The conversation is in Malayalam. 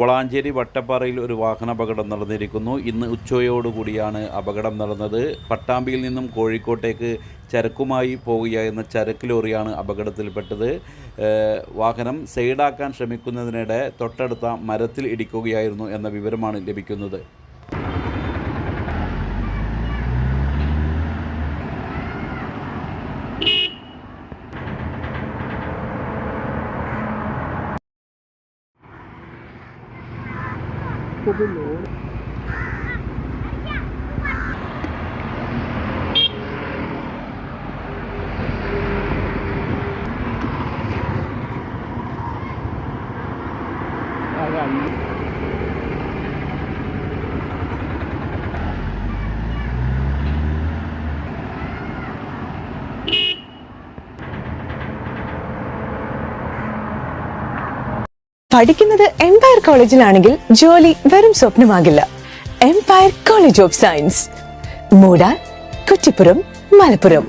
വളാഞ്ചേരി വട്ടപ്പാറയിൽ ഒരു വാഹനാപകടം നടന്നിരിക്കുന്നു. ഇന്ന് ഉച്ചയോടുകൂടിയാണ് അപകടം നടന്നത്. പട്ടാമ്പിയിൽ നിന്നും കോഴിക്കോട്ടേക്ക് ചരക്കുമായി പോവുകയായിരുന്ന ചരക്ക് ലോറിയാണ് അപകടത്തിൽപ്പെട്ടത്. വാഹനം സൈഡാക്കാൻ ശ്രമിക്കുന്നതിനിടെ തൊട്ടടുത്ത മരത്തിൽ ഇടിക്കുകയായിരുന്നു എന്ന വിവരമാണ് ലഭിക്കുന്നത്. പഠിക്കുന്നത് എംപയർ കോളേജിലാണെങ്കിൽ ജോലി വെറും സ്വപ്നമാകില്ല. Empire college of science, Moodar, Kuttippuram, Malappuram.